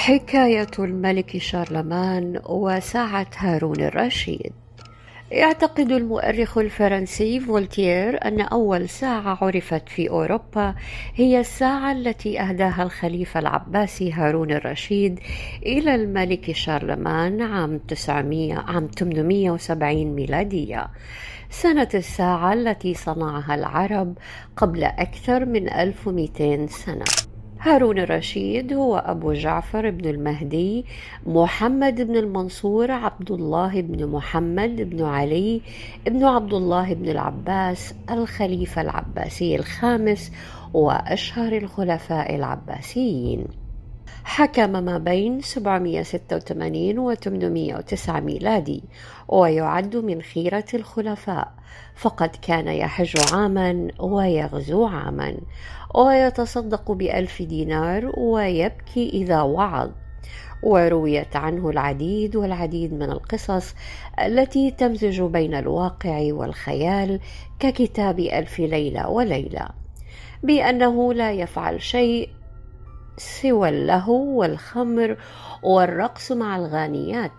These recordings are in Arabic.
حكاية الملك شارلمان وساعة هارون الرشيد. يعتقد المؤرخ الفرنسي فولتير أن أول ساعة عرفت في أوروبا هي الساعة التي أهداها الخليفة العباسي هارون الرشيد إلى الملك شارلمان عام 870 ميلادية، سنة الساعة التي صنعها العرب قبل أكثر من 1200 سنة. هارون الرشيد هو أبو جعفر بن المهدي محمد بن المنصور عبد الله بن محمد بن علي بن عبد الله بن العباس الخليفة العباسي الخامس وأشهر الخلفاء العباسيين. حكم ما بين 786 و 809 ميلادي، ويعد من خيرة الخلفاء، فقد كان يحج عاما ويغزو عاما، ويتصدق ب1000 دينار ويبكي إذا وعظ. ورويت عنه العديد والعديد من القصص التي تمزج بين الواقع والخيال، ككتاب 1000 ليلة وليلة، بأنه لا يفعل شيء سوى اللهو والخمر والرقص مع الغانيات،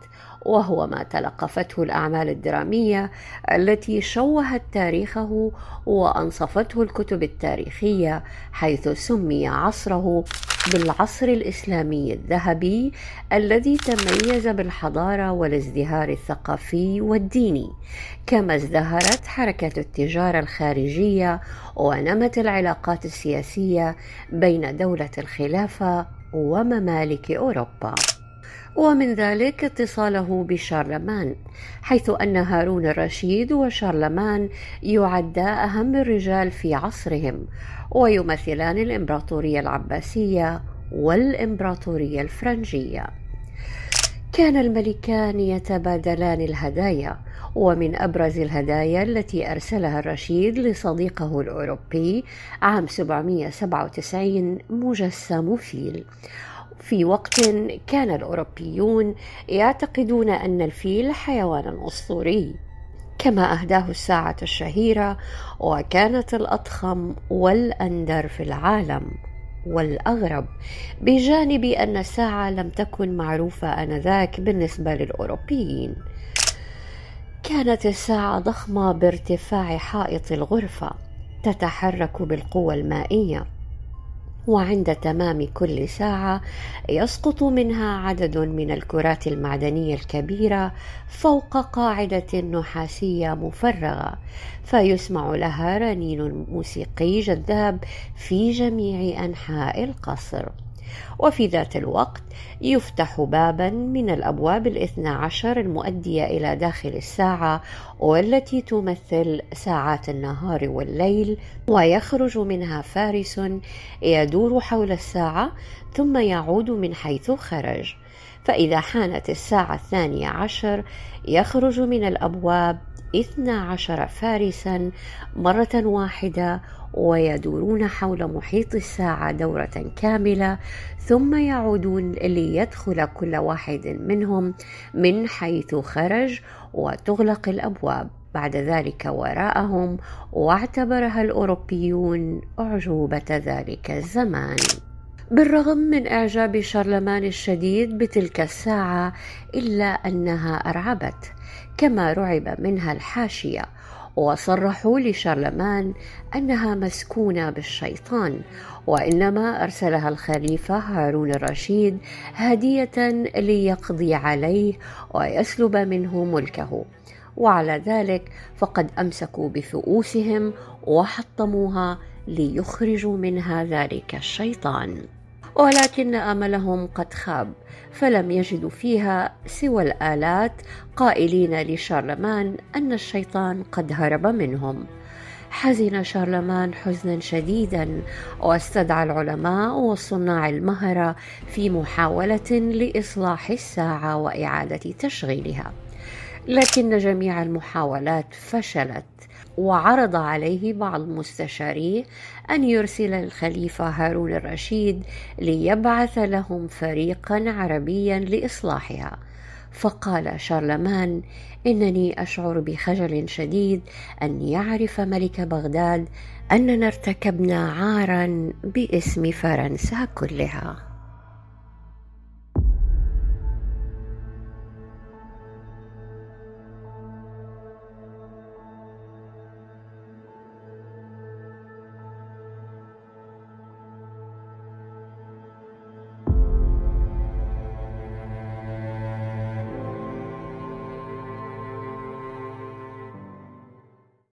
وهو ما تلقفته الأعمال الدرامية التي شوهت تاريخه وأنصفته الكتب التاريخية، حيث سمي عصره بالعصر الإسلامي الذهبي الذي تميز بالحضارة والازدهار الثقافي والديني، كما ازدهرت حركة التجارة الخارجية ونمت العلاقات السياسية بين دولة الخلافة وممالك أوروبا. ومن ذلك اتصاله بشارلمان، حيث أن هارون الرشيد وشارلمان يعدا أهم الرجال في عصرهم، ويمثلان الإمبراطورية العباسية والإمبراطورية الفرنجية. كان الملكان يتبادلان الهدايا، ومن أبرز الهدايا التي أرسلها الرشيد لصديقه الأوروبي عام 797 مجسم فيل، في وقت كان الأوروبيون يعتقدون أن الفيل حيوان أسطوري، كما أهداه الساعة الشهيرة، وكانت الأضخم والأندر في العالم والأغرب، بجانب أن الساعة لم تكن معروفة آنذاك بالنسبة للأوروبيين. كانت الساعة ضخمة بارتفاع حائط الغرفة، تتحرك بالقوة المائية، وعند تمام كل ساعة يسقط منها عدد من الكرات المعدنية الكبيرة فوق قاعدة نحاسية مفرغة، فيسمع لها رنين موسيقي جذاب في جميع أنحاء القصر. وفي ذات الوقت يفتح بابا من الأبواب 12 المؤدية إلى داخل الساعة، والتي تمثل ساعات النهار والليل، ويخرج منها فارس يدور حول الساعة ثم يعود من حيث خرج. فإذا حانت الساعة 12 يخرج من الأبواب 12 فارسا مرة واحدة، ويدورون حول محيط الساعة دورة كاملة، ثم يعودون ليدخل كل واحد منهم من حيث خرج، وتغلق الأبواب بعد ذلك وراءهم، واعتبرها الأوروبيون أعجوبة ذلك الزمان. بالرغم من إعجاب شارلمان الشديد بتلك الساعة، إلا أنها أرعبت، كما رعب منها الحاشية، وصرحوا لشارلمان أنها مسكونة بالشيطان، وإنما أرسلها الخليفة هارون الرشيد هدية ليقضي عليه ويسلب منه ملكه. وعلى ذلك فقد أمسكوا بفؤوسهم وحطموها ليخرجوا منها ذلك الشيطان، ولكن أملهم قد خاب، فلم يجدوا فيها سوى الآلات، قائلين لشارلمان أن الشيطان قد هرب منهم. حزن شارلمان حزنا شديدا، واستدعى العلماء والصناع المهرة في محاولة لإصلاح الساعة وإعادة تشغيلها، لكن جميع المحاولات فشلت، وعرض عليه بعض مستشاريه أن يرسل الخليفة هارون الرشيد ليبعث لهم فريقا عربيا لإصلاحها. فقال شارلمان: إنني أشعر بخجل شديد أن يعرف ملك بغداد أننا ارتكبنا عارا باسم فرنسا كلها.